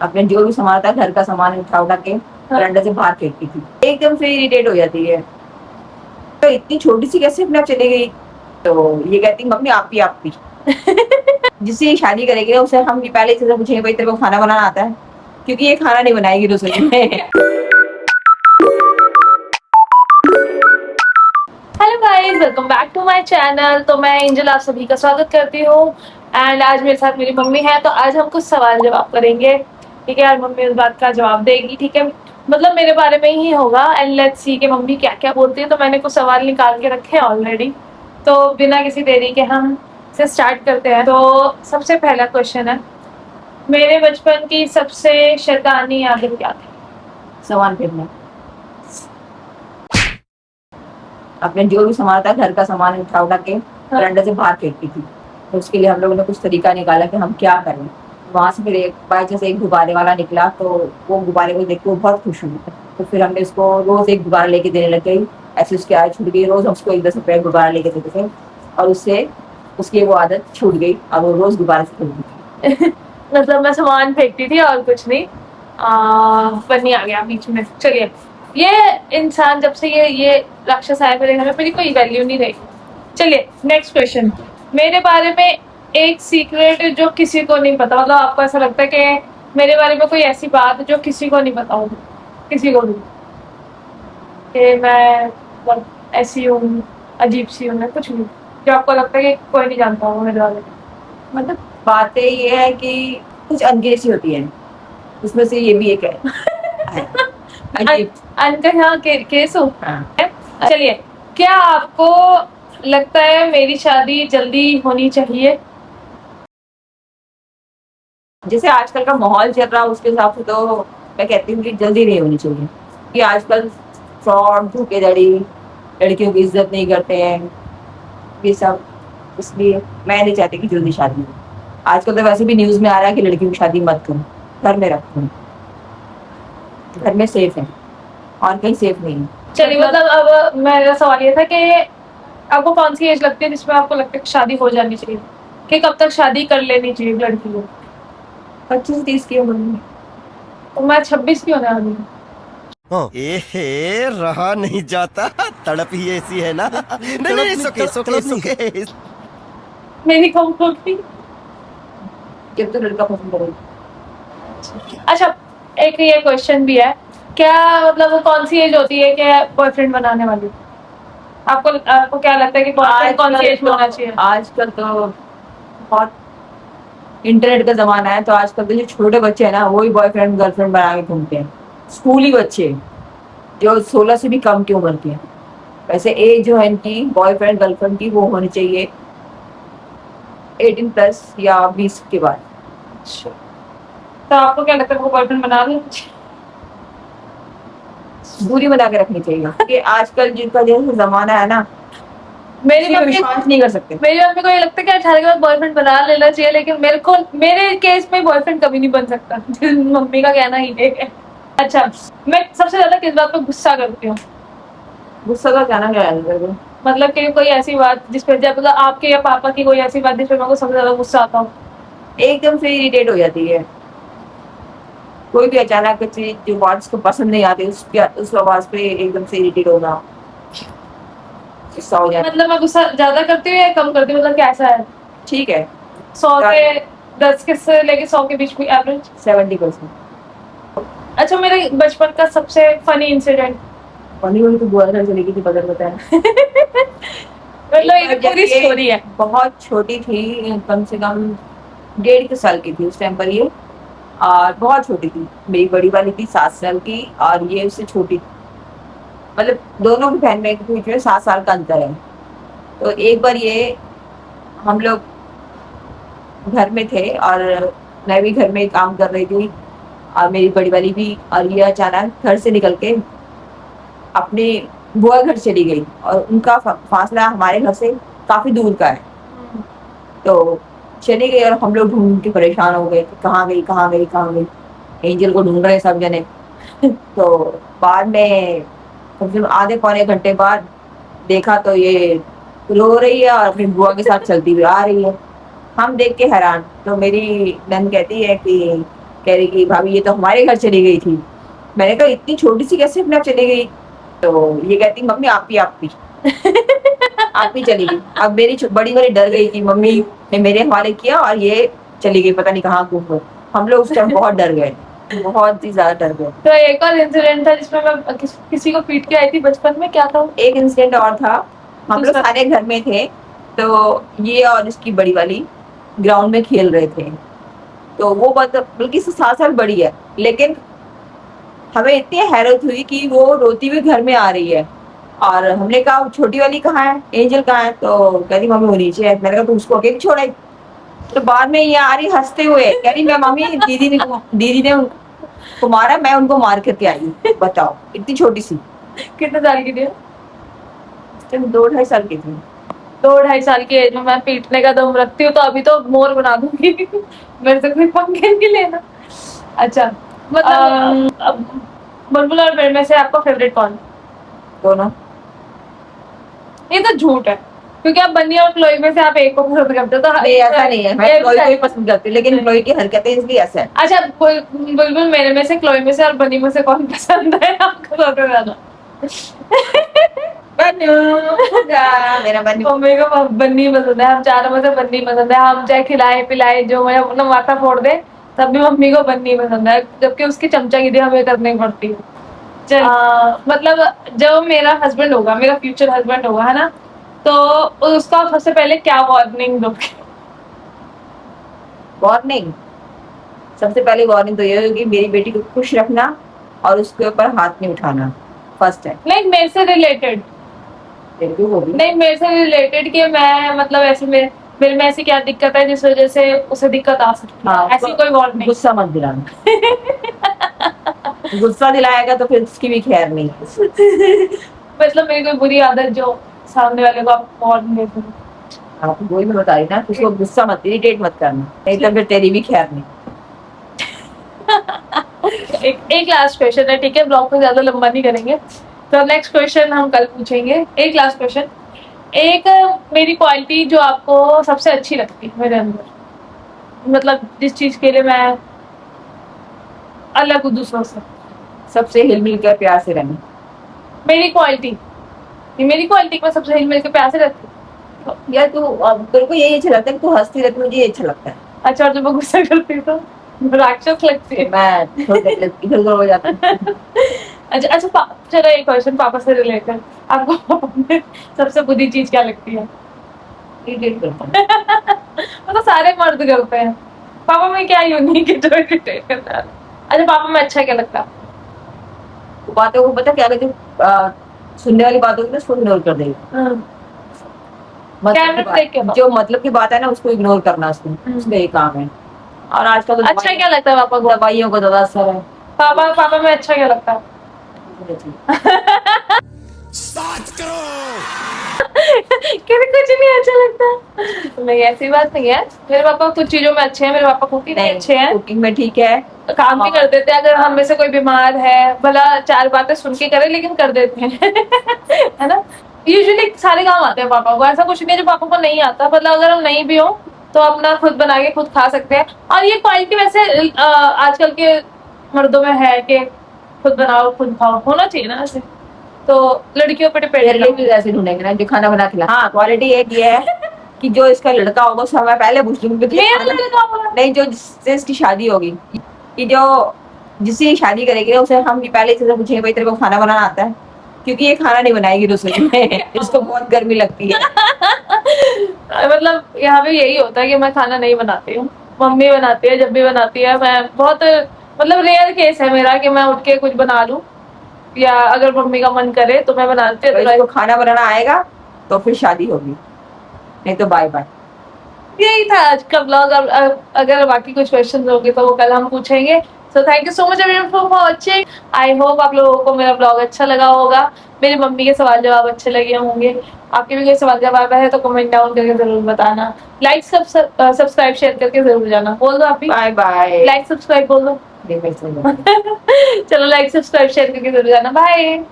अपने जो भी सामान था घर का सामान उठा उठा के बरामदा से बाहर फेंकती थी। एकदम से इरिटेट हो जाती है, तो इतनी छोटी सी कैसे अपने आप चली गई। तो ये कहती मम्मी आप भी जिससे ये शादी करेगी ना उसे हम पहले से पूछेंगे भाई तेरे को खाना बनाना आता है, क्योंकि ये खाना नहीं बनाएगी रसोई में। Hello guys, welcome back to my channel. तो मैं एंजल आप सभी का स्वागत करती हूँ। एंड आज मेरे साथ मेरी मम्मी है, तो आज हम कुछ सवाल जवाब करेंगे। ठीक है, और मम्मी उस बात का जवाब देगी। ठीक है, मतलब मेरे बारे में ही होगा। एंड लेट्स सी कि मम्मी क्या क्या बोलती है। तो मैंने कुछ सवाल निकाल के रखे हैं ऑलरेडी, तो बिना किसी देरी के हम से स्टार्ट करते हैं। तो सबसे पहला क्वेश्चन है, मेरे बचपन की सबसे शैतानी आदत क्या थी? सामान फेंकना। अपने जो भी सामान था घर का सामान उठा उठा के बरामदा से बाहर फेंकती थी। तो उसके लिए हम लोगों ने कुछ तरीका निकाला कि हम क्या करें। वहां से फिर एक बार जैसे एक गुब्बारे वाला निकला, तो वो गुब्बारे को देख के वो बहुत खुश हुई। तो फिर हमने उसको रोज एक गुब्बारा लेके देने लग गई। ऐसे उसकी आदत छूट गई, रोज हम उसको 10 रुपए गुब्बारा लेके देते थे, और उससे उसकी वो आदत छूट गई। अब वो रोज गुब्बारे से खेलती थी। मतलब मैं सामान फेंकती थी और कुछ नहीं। फनी आ गया बीच में। चलिए, ये इंसान जब से ये राक्षस आया मेरे घर में, मेरी कोई वैल्यू नहीं रही। चलिए नेक्स्ट क्वेश्चन, मेरे बारे में एक सीक्रेट जो किसी को नहीं पता। मतलब आपको ऐसा लगता है कि मेरे बारे में कोई ऐसी बात जो किसी को नहीं पता हो, किसी को भी, कि मैं बहुत ऐसी हूँ, अजीब सी हूँ, मैं कुछ नहीं, जो आपको लगता है कि कोई नहीं जानता हो मेरे बारे में। मतलब बातें ये है कि कुछ अनकेसी होती है, उसमें से ये भी एक है। अजीब। अंकल हाँ केस हो। हाँ। चलिए, क्या आपको लगता है मेरी शादी जल्दी होनी चाहिए? जैसे आजकल का माहौल चल रहा है उसके हिसाब से तो मैं कहती हूँ कि जल्दी नहीं होनी चाहिए, कि आजकल फ्रॉड, धोखेधड़ी, लड़कियों की इज्जत नहीं करते हैं, ये सब। इसलिए मैं नहीं चाहती कि जल्दी शादी हो। आजकल तो वैसे भी न्यूज में आ रहा है कि लड़कियों की शादी मत करो, घर में रखो, घर में सेफ है और कहीं सेफ नहीं है। चलिए, मतलब अब मेरा सवाल ये था कि आपको कौन सी एज लगती है जिसमें आपको लगता है कि शादी हो जानी चाहिए, कि कब तक शादी कर लेनी चाहिए लड़की को? 25 से 30 की उम्र में। तो मैं 26 की होने वाली हूँ। रहा नहीं जाता, तड़प ही ऐसी है ना। नहीं, सुके सुके सुके। मेरी कम होगी। जब तो लड़का पसंद करेगा। अच्छा, एक ये क्वेश्चन भी है, क्या मतलब वो कौन सी एज होती है कि बॉयफ्रेंड बनाने वाली? आपको क्या लगता है कि बॉयफ्रेंड कौन सी एज में होना चाहिए? आजकल तो बहुत इंटरनेट का जमाना है, तो आजकल के जो छोटे बच्चे हैं ना, वो ही बॉयफ्रेंड गर्लफ्रेंड बना के घूमते हैं। स्कूली बच्चे जो 16 से भी कम की उम्र के हैं। वैसे एज जो है इनकी बॉयफ्रेंड गर्लफ्रेंड की वो होनी चाहिए 18+ या 20 के बाद। तो आपको क्या लगता है वो बॉयफ्रेंड बना ले? दूरी बना के रखनी चाहिए, कि आजकल जिनका जैसे जमाना है ना, मेरी किसी पे मम्मी विश्वास नहीं कर सकते। मेरी मम्मी को ये लगता है कि 18 के बाद बॉयफ्रेंड बना लेना चाहिए, लेकिन मेरे केस में बॉयफ्रेंड कभी नहीं बन सकता। मम्मी का कहना ही है। अच्छा, मैं सबसे ज्यादा किस बात पे गुस्सा करती हूँ? गुस्सा का कहना क्या है? मतलब कि कोई ऐसी बात जिसपे, जब मतलब आपके या पापा की कोई ऐसी बात जिसपे मेरे को सबसे ज्यादा गुस्सा आता हो। एकदम से इरिटेट हो जाती है। कोई भी अचानक चीज जो वर्ड्स को पसंद नहीं आती, उस आवाज पे एकदम से इरिटेट होना, गुस्सा हो जाना। मतलब मैं गुस्सा ज्यादा करती हूँ या कम करती हूँ, मतलब कैसा है? ठीक है। 100 के 10 के से लेके 100 के बीच में एवरेज। 70%। अच्छा, मेरे बचपन का सबसे फनी इंसिडेंट। फनी हुई तो बुआ घर चली गई थी, बदल बताया। मतलब ये पूरी स्टोरी है। बहुत छोटी थी, कम से कम 1.5 साल की थी उस टाइम पर ये, और बहुत छोटी थी। मेरी बड़ी वाली थी 7 साल की, और ये उससे छोटी थी। मतलब दोनों की बहन बहन के बीच में 7 साल का अंतर है। तो एक बार ये हम लोग घर में थे, और मैं भी घर में काम कर रही थी, और मेरी बड़ी वाली भी, और ये अचानक घर से निकल के अपने बुआ घर चली गई, और उनका फासला हमारे घर से काफी दूर का है। तो चली गई, और हम लोग ढूंढ के परेशान हो गए कि कहाँ गई कहाँ गई कहाँ गई। एंजल को ढूंढ रहे सब जने। तो बाद में कम से कम आधे पौने घंटे बाद देखा, तो ये रो रही है और अपनी बुआ के साथ चलती हुई आ रही है। हम देख के हैरान। तो मेरी नन कहती है कि कह रही कि भाभी ये तो हमारे घर चली गई थी। मैंने कहा इतनी छोटी सी कैसे अपने आप चली गई? तो ये कहती मम्मी आप भी आप ही चली गई। अब मेरी बड़ी वाली डर गई कि मम्मी ने मेरे हवाले किया और ये चली गई पता नहीं कहाँ घूम। हम लोग उस टाइम बहुत डर गए, बहुत ही ज्यादा डर गए। तो एक और इंसिडेंट था जिसमें मैं किसी को पीट के आई थी बचपन में, क्या था? एक इंसिडेंट और था, हम लोग दूसरा? सारे घर में थे, तो ये और इसकी बड़ी वाली ग्राउंड में खेल रहे थे। तो वो बल्कि 7 साल बड़ी है, लेकिन हमें इतनी हैरत हुई कि वो रोती हुई घर में आ रही है। और हमने कहा छोटी वाली कहाँ है, एंजल कहाँ है? तो कहती मम्मी वो नीचे है। मैंने कहा तू उसको अकेले छोड़ा? तो बाद में ये आ रही हंसते हुए, कह रही मैं मम्मी दीदी ने उनको मारा, मैं उनको मार करके आई। बताओ, इतनी छोटी सी। कितने साल की थी? 2-2.5 साल की थी। 2-2.5 साल की एज में मैं पीटने का दम रखती हूँ तो अभी तो मोर बना दूंगी। मेरे से कोई पंखे नहीं लेना। अच्छा, मतलब अब बुलबुल और मेरे में से आपका फेवरेट कौन? दोनों। ये तो झूठ है, क्योंकि आप बन्नी और क्लोई में से आप एक को पसंद करते हो। तो नहीं ऐसा नहीं है, मैं क्लोई को ही पसंद करती हूँ, लेकिन क्लोई की हरकतें इसलिए ऐसा है। अच्छा, बुलबुल मेरे में से, क्लोई में से और बन्नी में से कौन पसंद है आपको सबसे ज्यादा? मेरा बन्नी। मम्मी को बन्नी पसंद है, हम चारों में से बन्नी पसंद है। हम चाहे खिलाए पिलाए जो मैं अपना माथा फोड़ दे, तब भी मम्मी को बन्नी पसंद है, जबकि उसकी चमचागिरी हमें करनी पड़ती है। मतलब जब मेरा हस्बैंड होगा, मेरा फ्यूचर हस्बैंड होगा, है ना, तो उसका सबसे पहले क्या वार्निंग दोगे? वार्निंग, सबसे पहले वार्निंग तो ये होगी मेरी बेटी को खुश रखना और उसके ऊपर हाथ नहीं उठाना। फर्स्ट है। नहीं, मेरे से रिलेटेड नहीं, मेरे से रिलेटेड कि मैं मतलब ऐसे मेरे में ऐसी क्या दिक्कत है जिस वजह से उसे दिक्कत आ सकती है, हाँ, ऐसी कोई वार्निंग? गुस्सा मत दिलाना। गुस्सा दिलाएगा तो फिर उसकी भी खैर नहीं। मतलब मेरी कोई बुरी आदत जो सामने वाले को आप वार्निंग देते हो? आप वही मैं बता रही ना, उसको गुस्सा मत, इरिटेट मत करना, नहीं तो फिर तेरी भी खैर नहीं। एक लास्ट क्वेश्चन है, ठीक है, ब्लॉग को ज्यादा लंबा नहीं करेंगे, तो नेक्स्ट क्वेश्चन हम कल पूछेंगे। एक लास्ट क्वेश्चन, एक मेरी क्वालिटी जो आपको सबसे अच्छी लगती है मेरे अंदर, मतलब जिस चीज के लिए मैं अलग हूँ दूसरों से। सबसे हिल मिल कर प्यार से रहना। मेरी क्वालिटी मैं सबसे हिल मिल के प्यार से रहती हूँ। यार तू, तेरे को यही अच्छा लगता है कि तू हंसती रहती, मुझे ये अच्छा लगता है। अच्छा, और जब मैं गुस्सा करती हूँ तो राक्षस लगती है। मैं इधर उधर हो जाता हूँ। अच्छा, चलो एक क्वेश्चन पापा से रिलेटेड, आपको पापा में सबसे बुरी चीज क्या लगती है? इरिटेट करता हूँ। वो तो सारे मर्द करते हैं, पापा में क्या यूनिक है जो इरिटेट करता है? अच्छा, पापा में अच्छा क्या लगता है? बातों को पता क्या कहते, सुनने वाली बातों को उसको इग्नोर कर देगा। कैमरा देख के जो मतलब की बात है ना उसको इग्नोर करना, उसका ये काम है। और आजकल तो अच्छा क्या लगता है पापा को? दवाइयों का ज्यादा असर है। पापा में अच्छा क्या लगता है? कभी कुछ नहीं अच्छा लगता। नहीं, ऐसी बात नहीं है, मेरे पापा कुछ चीजों में अच्छे हैं, मेरे पापा कुकिंग में अच्छे हैं, कुकिंग में ठीक है, काम भी कर देते हैं। अगर हम में से कोई बीमार है, भला 4 बातें सुन के करे, लेकिन कर देते हैं। है ना, यूजुअली सारे काम आते हैं पापा को, ऐसा कुछ नहीं है जो पापा को नहीं आता। मतलब अगर हम नहीं भी हो तो अपना खुद बना के खुद खा सकते हैं। और ये क्वालिटी वैसे आजकल के मर्दों में है कि खुद बनाओ खुद खाओ, होना चाहिए ना ऐसे, तो लड़कियों पर डिपेंड ऐसे ढूंढेंगे ना जो खाना बना खिला। हाँ, क्वालिटी एक ये है कि जो इसका लड़का होगा उससे मैं पहले पूछ लूंगी नहीं, जो जिससे इसकी शादी होगी, कि जो जिससे शादी करेगी ना उसे हम पहले से पूछेंगे भाई तेरे को खाना बनाना आता है, क्योंकि ये खाना नहीं बनाएगी रसोई में। इसको बहुत गर्मी लगती है। मतलब यहाँ पे यही होता है कि मैं खाना नहीं बनाती हूँ, मम्मी बनाती है। जब भी बनाती है, मैं बहुत मतलब रेयर केस है मेरा कि मैं उठ के कुछ बना लूं, या अगर मम्मी का मन करे तो मैं बनाती हूँ। तो खाना बनाना आएगा तो फिर शादी होगी, नहीं तो बाय बाय। यही था आज का ब्लॉग। अगर बाकी कुछ क्वेश्चन होंगे तो वो कल हम पूछेंगे। So thank you so much everyone for watching. I hope आप लोगों को मेरा ब्लॉग अच्छा लगा होगा, मेरी मम्मी के सवाल जवाब अच्छे लगे होंगे। आपके भी कोई सवाल जवाब है तो कमेंट डाउन करके जरूर बताना। लाइक सब्सक्राइब शेयर करके जरूर जाना। बोल दो आप भी बाय बाय। लाइक सब्सक्राइब बोल दो। चलो, लाइक सब्सक्राइब शेयर करके जरूर जाना। बाय।